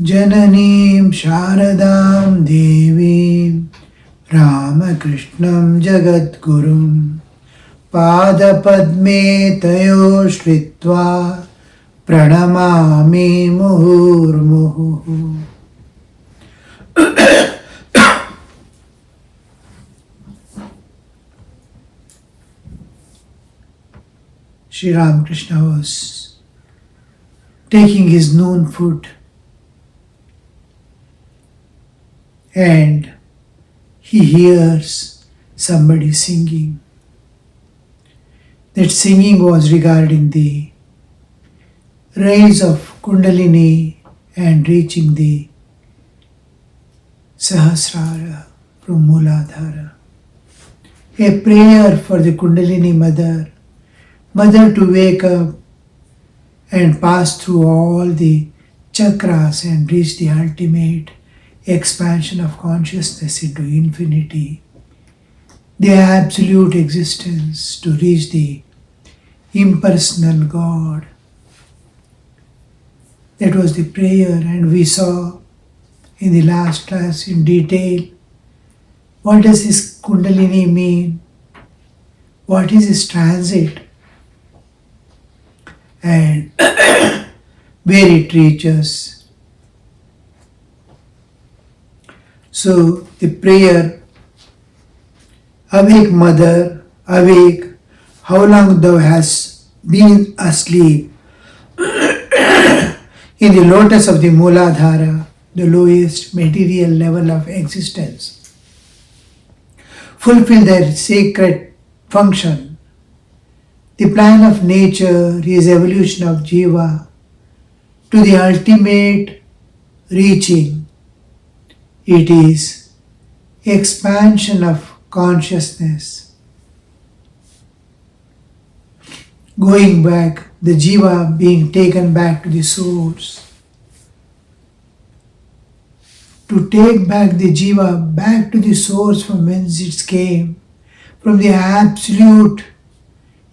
Jananim Sharadam Devim Ramakrishnan Jagadgurum Padapadme Tayo Shritva Pranamami Muhurmuhu. Sri Ramakrishna was taking his noon food and he hears somebody singing. That singing was regarding the rise of Kundalini and reaching the Sahasrara from Mooladhara. A prayer for the Kundalini mother to wake up and pass through all the chakras and reach the ultimate expansion of consciousness into infinity, the absolute existence, to reach the impersonal God. That was the prayer, and we saw in the last class in detail what does this Kundalini mean, what is its transit, and where it reaches. So the prayer, awake mother, awake, how long thou hast been asleep in the lotus of the Mooladhara, the lowest material level of existence. Fulfill their sacred function. The plan of nature is evolution of Jiva to the ultimate reaching. It is expansion of consciousness. Going back, the Jiva being taken back to the source. To take back the Jiva back to the source from whence it came, from the absolute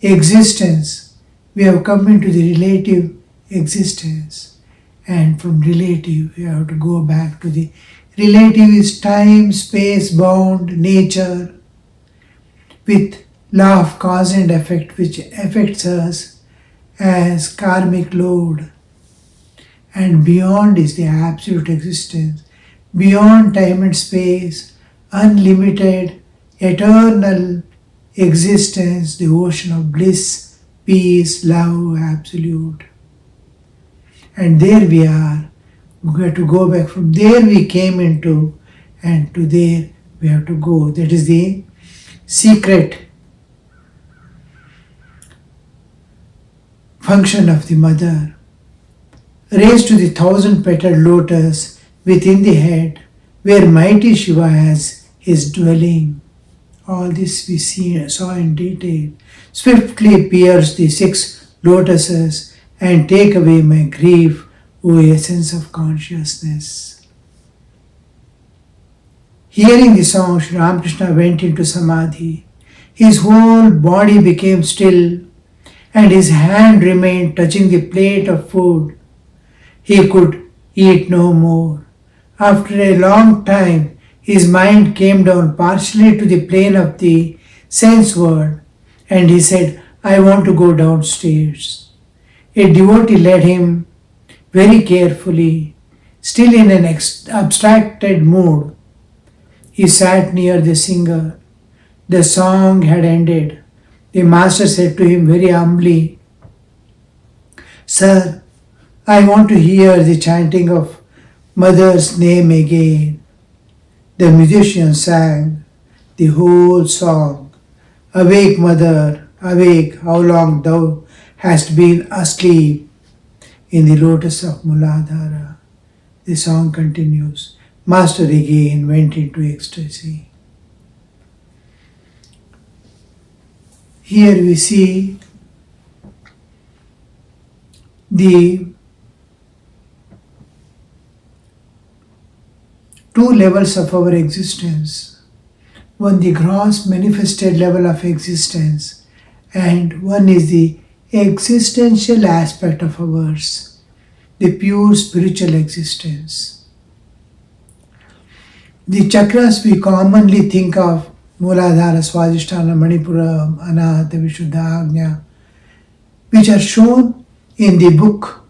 existence, we have come into the relative existence, and from relative we have to go back to the relative is time, space, bound nature with law of cause and effect, which affects us as karmic load, and beyond is the absolute existence, beyond time and space, unlimited, eternal existence, the ocean of bliss, peace, love, absolute. And there we are. We have to go back. From there we came into, and to there we have to go. That is the secret function of the mother. Raised to the 1,000-petaled lotus within the head, where mighty Shiva has his dwelling. All this we saw in detail. Swiftly pierce the 6 lotuses and take away my grief, O essence of consciousness. Hearing the song, Sri Ramakrishna went into Samadhi. His whole body became still, and his hand remained touching the plate of food. He could eat no more. After a long time, his mind came down partially to the plane of the sense world, and he said, I want to go downstairs. A devotee led him very carefully, still in an abstracted mood. He sat near the singer. The song had ended. The master said to him very humbly, Sir, I want to hear the chanting of mother's name again. The musician sang the whole song. Awake, mother, awake, how long thou hast been asleep in the lotus of Mooladhara. The song continues. Master again went into ecstasy. Here we see the 2 levels of our existence. One, the gross manifested level of existence, and one is the existential aspect of ours. the pure spiritual existence. The chakras we commonly think of, Mooladhara, Swadhisthana, Manipura, Anahata, Vishuddha, Agnya, which are shown in the book.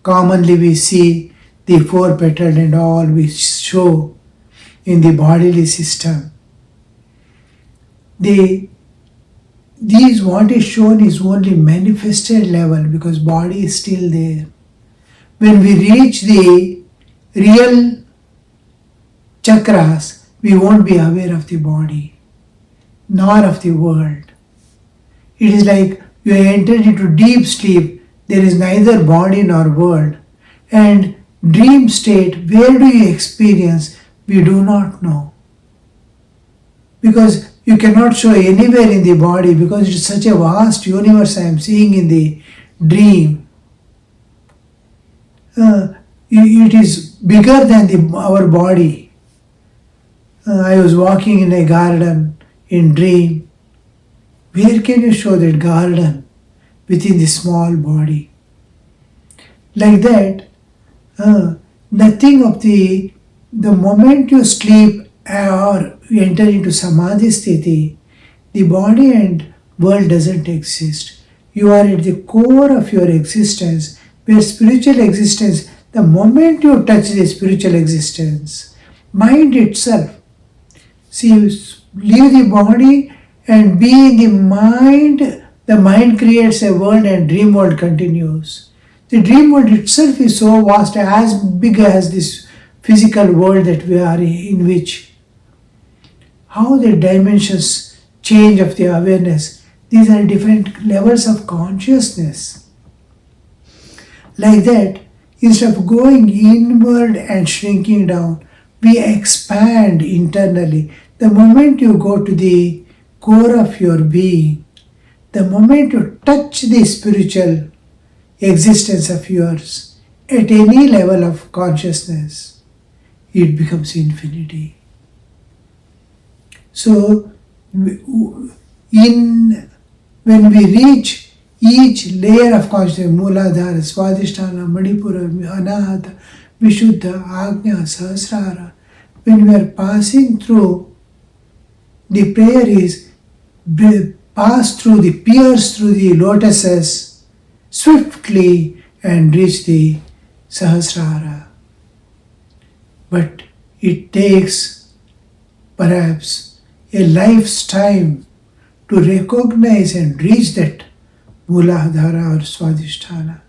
Commonly we see the four petaled and all which show in the bodily system. These what is shown is only manifested level because body is still there. When we reach the real chakras, we won't be aware of the body, nor of the world. It is like you are entered into deep sleep, there is neither body nor world. And dream state, where do you experience? We do not know. Because you cannot show anywhere in the body because it is such a vast universe I am seeing in the dream. It is bigger than our body. I was walking in a garden in dream. Where can you show that garden within the small body? Like that, nothing of the moment you sleep or you enter into samadhi sthiti, the body and world doesn't exist. You are at the core of your existence, where spiritual existence, the moment you touch the spiritual existence, mind itself. See, you leave the body and be in the mind creates a world and dream world continues. The dream world itself is so vast, as big as this physical world that we are in which. How the dimensions change of the awareness. These are different levels of consciousness. Like that, instead of going inward and shrinking down, we expand internally. The moment you go to the core of your being, the moment you touch the spiritual existence of yours at any level of consciousness, it becomes infinity. So, when we reach each layer of consciousness, Mooladhara, Swadhisthana, Manipura, Anahata, Vishuddha, Agnya, Sahasrara, when we are passing through, the prayer is pierce through the lotuses swiftly and reach the Sahasrara. But it takes perhaps a life's time to recognize and reach that Mooladhara or Swadhisthana,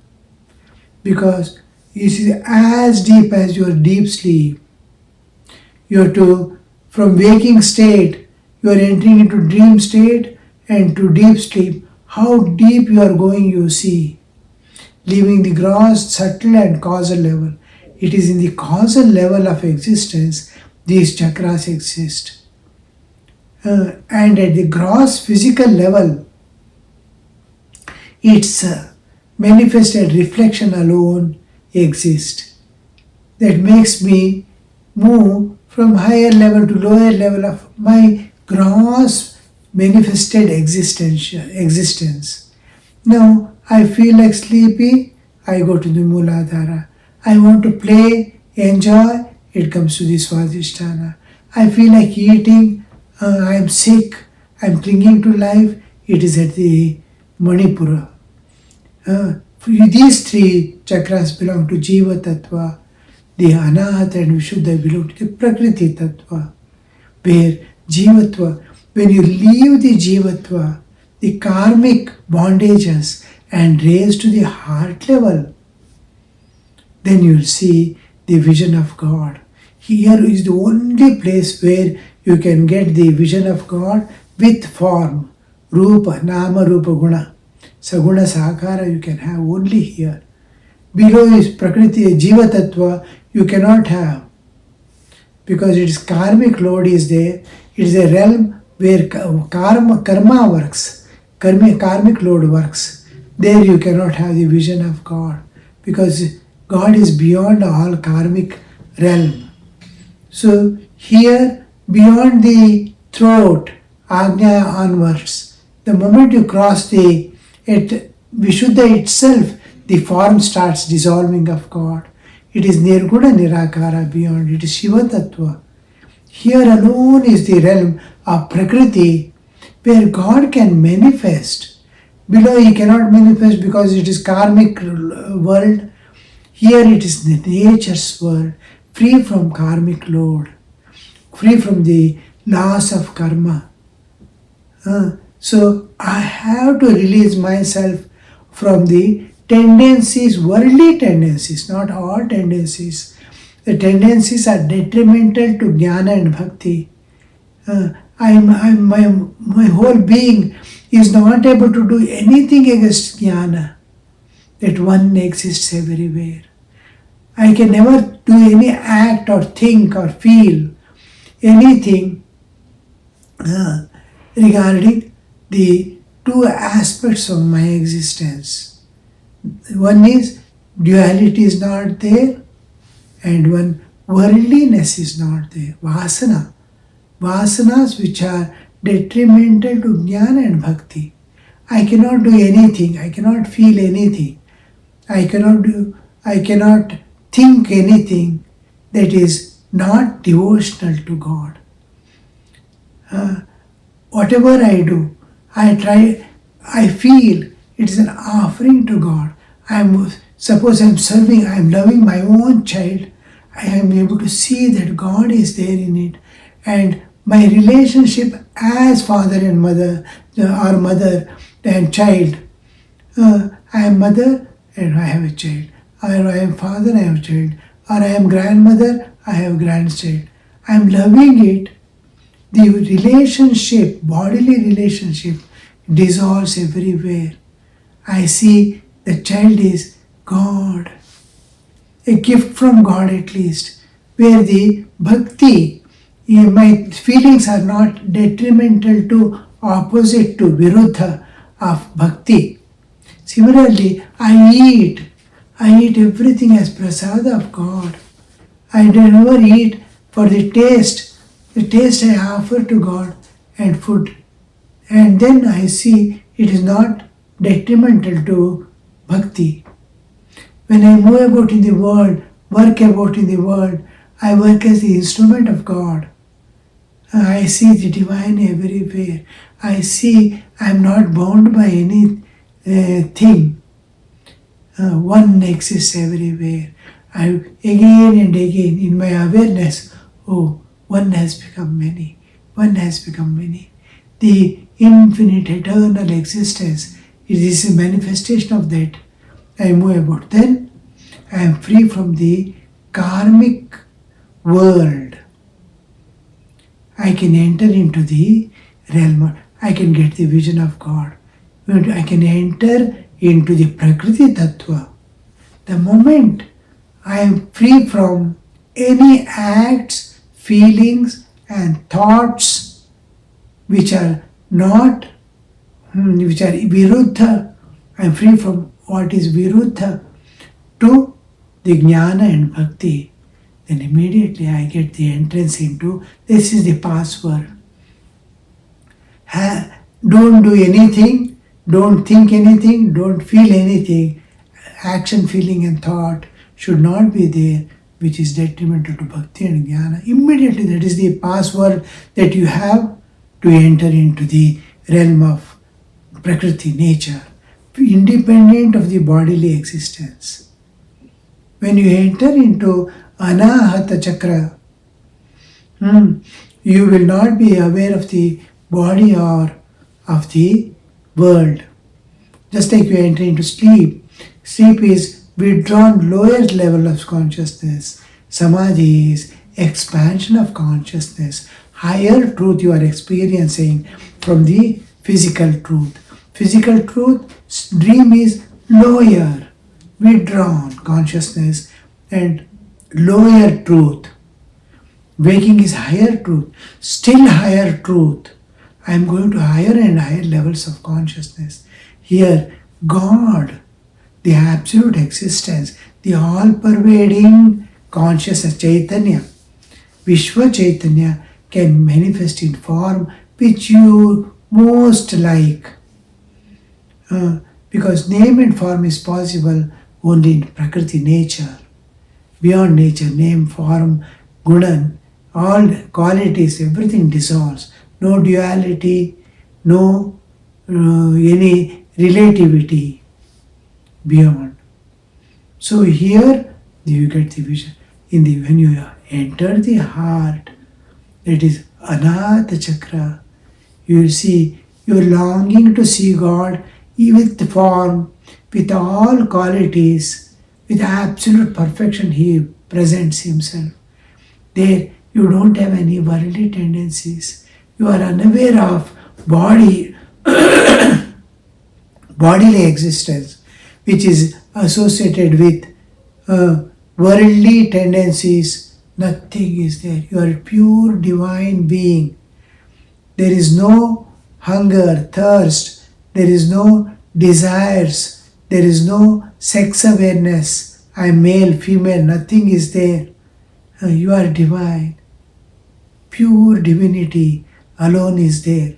because it is as deep as your deep sleep. You have to, from waking state, you are entering into dream state and to deep sleep. How deep you are going, you see, leaving the gross, subtle and causal level. It is in the causal level of existence these chakras exist. And at the gross physical level, its manifested reflection alone exists. That makes me move from higher level to lower level of my gross manifested existence. Now I feel like sleepy, I go to the Mooladhara. I want to play, enjoy, it comes to the Swadhisthana. I feel like eating, I am sick, I am clinging to life, it is at the Manipura. These three chakras belong to Jiva Tattva, the Anahata and Vishuddha belong to the Prakriti Tattva, where Jivatva, when you leave the Jivatva, the karmic bondages and raise to the heart level, then you will see the vision of God. Here is the only place where you can get the vision of God with form, Rupa, Nama, Rupa, Guna. Saguna, Sakara you can have only here. Below is Prakriti, Jiva Tattva you cannot have, because its karmic load is there. It is a realm where karma works, karmic load works. There you cannot have the vision of God, because God is beyond all karmic realm. So here, beyond the throat, Agnya onwards, the moment you cross at Vishuddha itself, the form starts dissolving of God. It is Nirguna Nirakara beyond. It is Shiva Tattva. Here alone is the realm of Prakriti where God can manifest. Below he cannot manifest because it is karmic world. Here it is the nature's world, free from karmic load, free from the laws of karma. So I have to release myself from the tendencies, worldly tendencies, not all tendencies. The tendencies are detrimental to jnana and bhakti. My whole being is not able to do anything against jnana. That one exists everywhere. I can never do any act or think or feel anything regarding the two aspects of my existence. One is duality is not there, and one worldliness is not there. Vasana. Vasanas which are detrimental to jnana and bhakti. I cannot do anything, I cannot feel anything, I cannot think anything that is not devotional to God. Whatever I do, I feel it is an offering to God. Suppose I'm serving, I'm loving my own child, I am able to see that God is there in it, and my relationship as father and mother, or mother and child. I am mother and I have a child, or I am father, I have a child, or I am grandmother, I have grandchild. I am loving it. The relationship, bodily relationship, dissolves everywhere. I see the child is God, a gift from God at least, where the bhakti, my feelings are not detrimental to, opposite to, viruddha of bhakti. Similarly, I eat everything as prasada of God. I never eat for the taste I offer to God and food. And then I see it is not detrimental to bhakti. When I move about in the world, work about in the world, I work as the instrument of God. I see the divine everywhere. I see I am not bound by any thing. One exists everywhere. Again and again in my awareness, one has become many. One has become many. The infinite eternal existence, it is a manifestation of that. I move about. Then I am free from the karmic world. I can enter into the realm. I can get the vision of God. I can enter into the Prakriti Tattva. The moment I am free from any acts, feelings and thoughts which are viruddha, I am free from what is viruddha to the jnana and bhakti. Then immediately I get the entrance into, this is the password. Don't do anything, don't think anything, don't feel anything. Action, feeling and thought should not be there, which is detrimental to bhakti and jnana. Immediately that is the password that you have to enter into the realm of Prakriti, nature, independent of the bodily existence. When you enter into Anahata Chakra, you will not be aware of the body or of the world. Just like you enter into sleep. Sleep is withdrawn lower level of consciousness. Samadhi is expansion of consciousness. Higher truth you are experiencing from the physical truth. Physical truth, dream is lower, withdrawn consciousness and lower truth. Waking is higher truth, still higher truth. I am going to higher and higher levels of consciousness. Here, God, the absolute existence, the all-pervading consciousness, Chaitanya, Vishwa Chaitanya can manifest in form which you most like. Because name and form is possible only in Prakriti nature. Beyond nature, name, form, gunan, all qualities, everything dissolves. No duality, no any relativity beyond. So here you get the vision. When you enter the heart, that is Anahata Chakra, you will see you are longing to see God with the form, with all qualities, with absolute perfection. He presents Himself. There you don't have any worldly tendencies. You are unaware of bodily existence, which is associated with worldly tendencies. Nothing is there. You are a pure divine being. There is no hunger, thirst. There is no desires. There is no sex awareness. I am male, female. Nothing is there. You are divine. Pure divinity alone is there.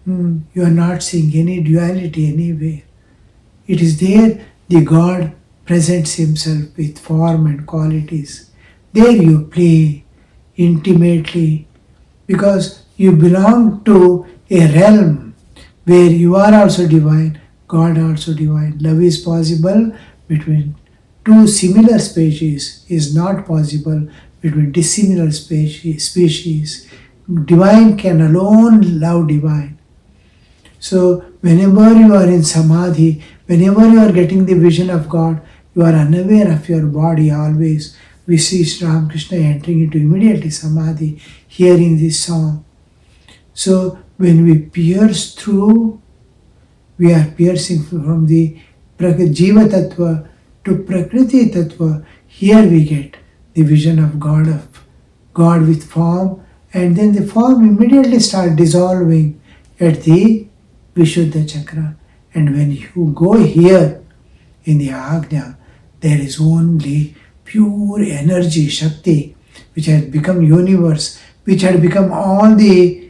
You are not seeing any duality anywhere. It is there the God presents Himself with form and qualities. There you play intimately because you belong to a realm where you are also divine, God also divine. Love is possible between two similar species, is not possible between dissimilar species. Divine can alone love divine. So whenever you are in samadhi, whenever you are getting the vision of God, you are unaware of your body always. We see Sri Ramakrishna entering into immediately samadhi, hearing this song. So when we pierce through, we are piercing from the Jiva Tattva to Prakriti Tattva. Here we get the vision of God with form, and then the form immediately starts dissolving at the Vishuddha Chakra. And when you go here in the Agnya, there is only pure energy, Shakti, which has become universe, which had become all the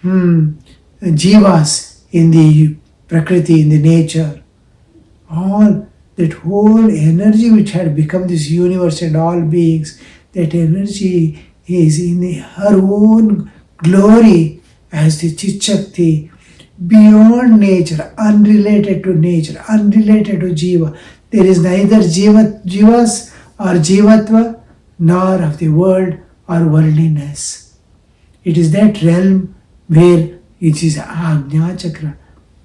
jivas in the Prakriti, in the nature. All that whole energy which had become this universe and all beings, that energy is in her own glory as the Chit Shakti, beyond nature, unrelated to nature, unrelated to Jiva. There is neither Jivas or Jivatva, nor of the world or worldliness. It is that realm where it is Agnya Chakra,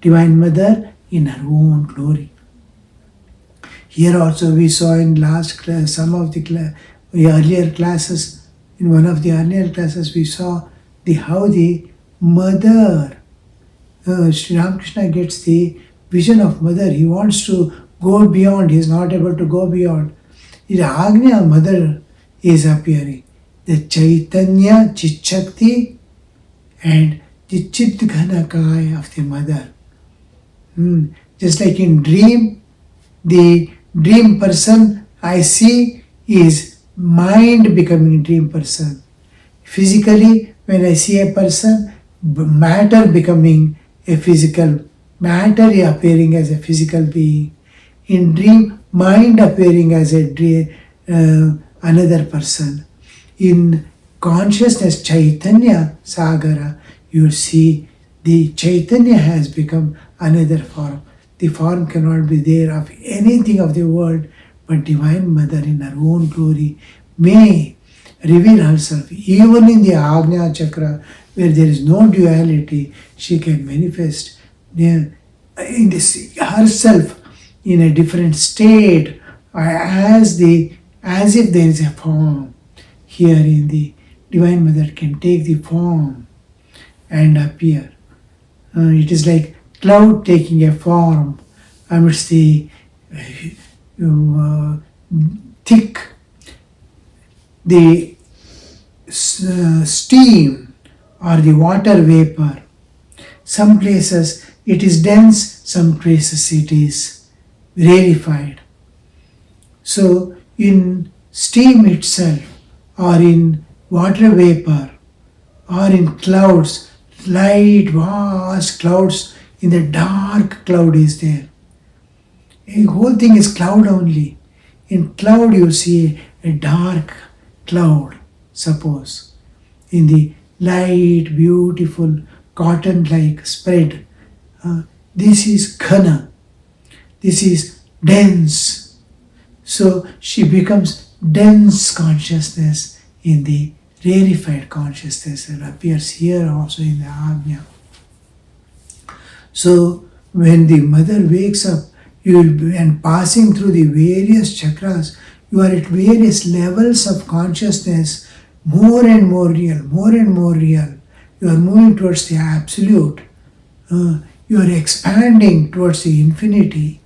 Divine Mother in her own glory. Here also we saw in last class, some of the earlier classes, in one of the earlier classes we saw how the mother, Sri Ramakrishna gets the vision of mother. He wants to go beyond, he is not able to go beyond. The Agnya mother is appearing. The Chaitanya, Chit Shakti and the Chit Ghanakaya of the mother. Just like in dream, the dream person I see is mind becoming dream person. Physically, when I see a person, matter becoming a physical, matter appearing as a physical being. In dream, mind appearing as another person. In consciousness, Chaitanya Sagara, you see the Chaitanya has become another form. The form cannot be there of anything of the world, but Divine Mother in her own glory may reveal herself. Even in the Agnya Chakra, where there is no duality, she can manifest herself in a different state, as if there is a form. Here in the Divine Mother can take the form and appear. It is like cloud taking a form amidst the thick, the steam or the water vapor. Some places it is dense, some places it is rarefied. So in steam itself, or in water vapor, or in clouds, light, vast clouds, in the dark cloud is there. A whole thing is cloud only. In cloud you see a dark cloud, suppose. In the light, beautiful, cotton-like spread. This is ghana. This is dense. So she becomes dense consciousness in the rarefied consciousness that appears here also in the Ajna. So when the mother wakes up, you will be, and passing through the various chakras, you are at various levels of consciousness, more and more real, more and more real. You are moving towards the absolute. You are expanding towards the infinity.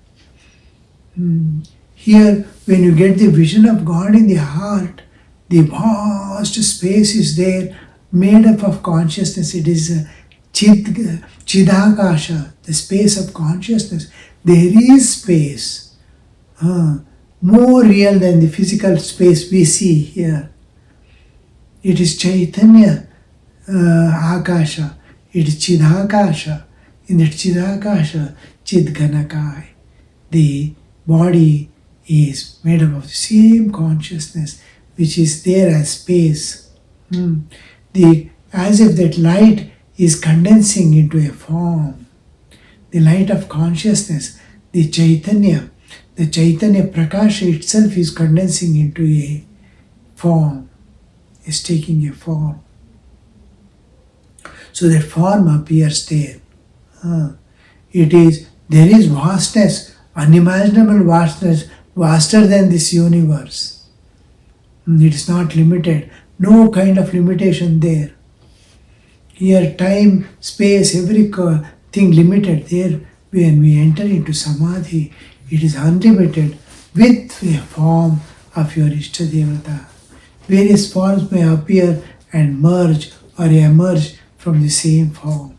Here, when you get the vision of God in the heart, the vast space is there, made up of consciousness. It is Chidakasha, the space of consciousness. There is space, more real than the physical space we see here. It is Chaitanya Akasha, it is Chidakasha. In that Chidakasha, Chidganakai, the body is made up of the same consciousness which is there as space. As if that light is condensing into a form. The light of consciousness, the Chaitanya Prakasha itself is condensing into a form, is taking a form. So that form appears there. There is vastness, unimaginable vastness, vaster than this universe. It is not limited, no kind of limitation there. Here time, space, everything limited. There when we enter into Samadhi, it is unlimited with a form of your Ishtadevata. Various forms may appear and merge or emerge from the same form.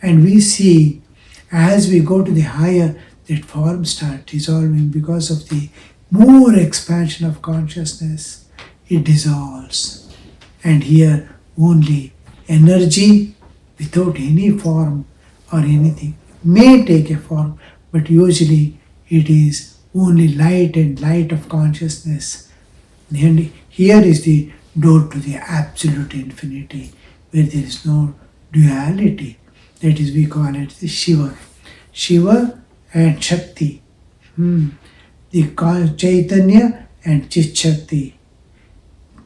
And we see as we go to the higher, that form starts dissolving because of the more expansion of consciousness. It dissolves. And here only energy without any form or anything may take a form, but usually it is only light and light of consciousness. And here is the door to the absolute infinity, where there is no duality. That is, we call it the Shiva. Shiva and Shakti. The Chaitanya and Chit Shakti.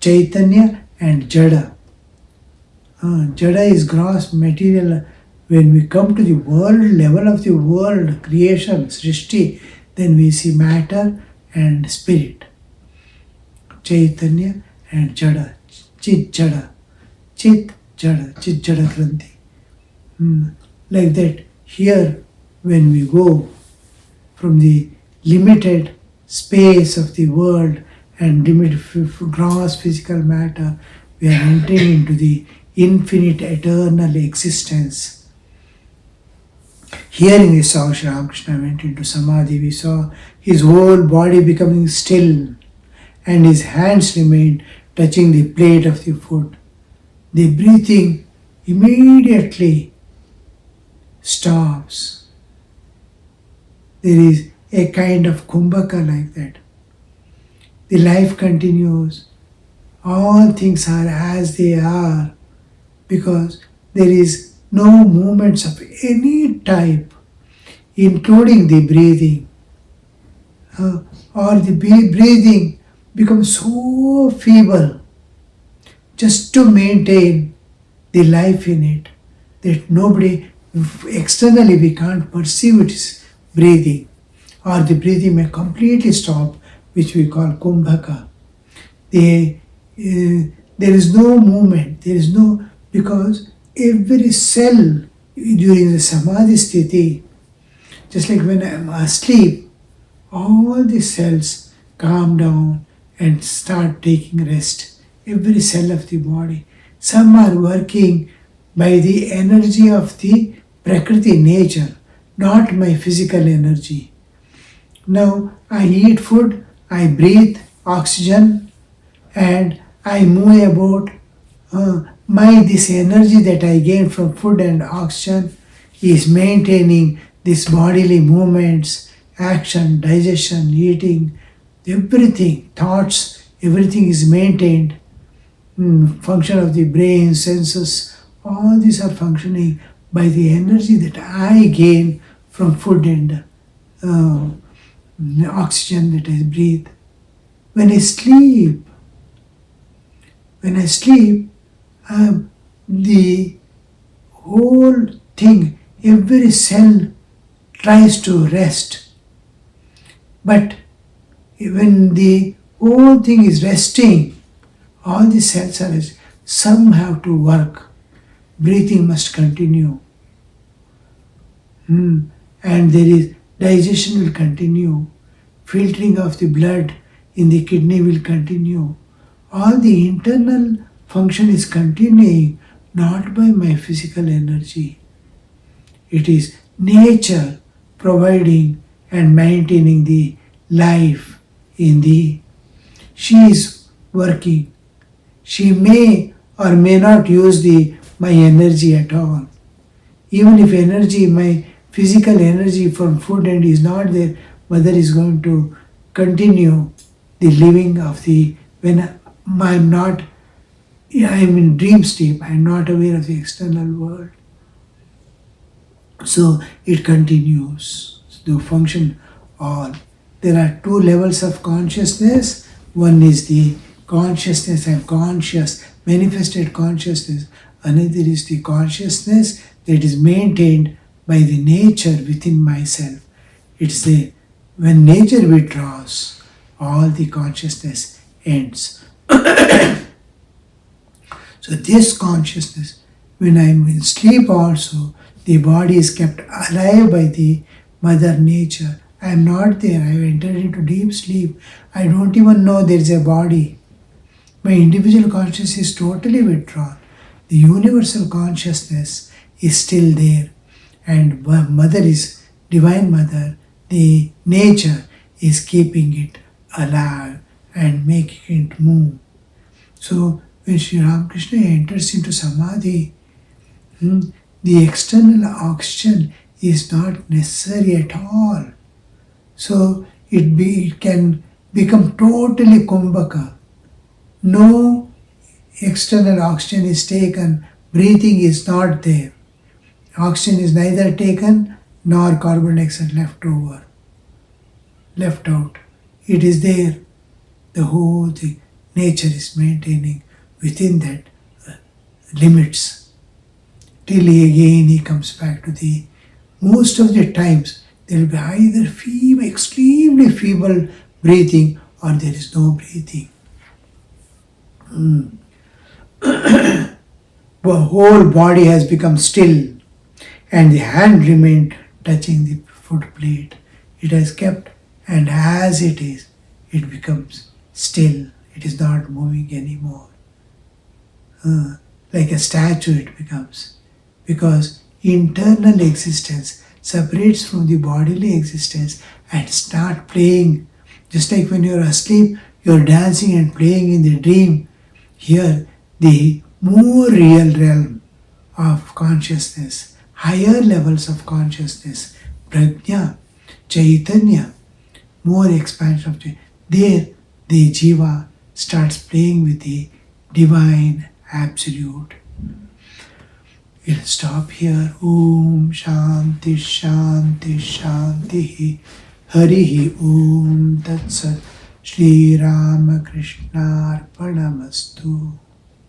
Chaitanya and Jada. Jada is gross material. When we come to the world level of the world creation, Srishti, then we see matter and spirit. Chaitanya and Jada. Chit Jada. Chit Jada. Chit Jada Kranti. Like that, here when we go from the limited space of the world and limited gross physical matter, we are entering into the infinite eternal existence. Hearing this song, Sri Ramakrishna went into Samadhi. We saw his whole body becoming still and his hands remained touching the plate of the food. The breathing immediately stops. There is a kind of kumbhaka like that. The life continues. All things are as they are because there is no movements of any type, including the breathing. Or the breathing becomes so feeble just to maintain the life in it that nobody, externally we can't perceive its breathing, or the breathing may completely stop, which we call kumbhaka. There is no movement, because every cell during the samadhi sthiti, just like when I am asleep, all the cells calm down and start taking rest. Every cell of the body. Some are working by the energy of the Prakriti nature, not my physical energy. Now I eat food, I breathe oxygen, and I move about. This energy that I gain from food and oxygen is maintaining these bodily movements action, digestion, eating, everything, thoughts, everything is maintained. Function of the brain, senses, all these are functioning by the energy that I gain from food and the oxygen that I breathe. When I sleep, the whole thing, every cell tries to rest. But when the whole thing is resting, all the cells are some have to work. Breathing must continue. And there is digestion will continue. Filtering of the blood in the kidney will continue. All the internal function is continuing, not by my physical energy. It is nature providing and maintaining the life in the. She is working. She may or may not use my energy at all. Even if energy, my physical energy from food and is not there, Mother is going to continue the living of the, when I'm not, I'm in dream sleep, I'm not aware of the external world. So it continues to function all. There are two levels of consciousness. One is the consciousness, I'm conscious, manifested consciousness. Another is the consciousness that is maintained by the nature within myself. It's the, when nature withdraws, all the consciousness ends. So this consciousness, when I'm in sleep also, the body is kept alive by the Mother Nature. I am not there. I have entered into deep sleep. I don't even know there is a body. My individual consciousness is totally withdrawn. The universal consciousness is still there. And Mother is, Divine Mother, the nature is keeping it alive and making it move. So when Sri Ramakrishna enters into Samadhi, the external oxygen is not necessary at all. So it can become totally kumbhaka. No external oxygen is taken, breathing is not there. Oxygen is neither taken nor carbon dioxide left out. It is there. The whole thing, nature is maintaining within that limits. Till he comes back to the, most of the times there will be either extremely feeble breathing or there is no breathing. The whole body has become still and the hand remained touching the food plate. It has kept, and as it is, it becomes still. It is not moving anymore. Like a statue it becomes. Because internal existence separates from the bodily existence and start playing. Just like when you're asleep, you're dancing and playing in the dream. Here, the more real realm of consciousness, higher levels of consciousness, prajna, chaitanya, more expansion of there the jiva starts playing with the divine absolute. We'll stop here. Om Shanti Shanti Shanti Harihi Om Tat Sat Shri Ramakrishna Arpanamastu.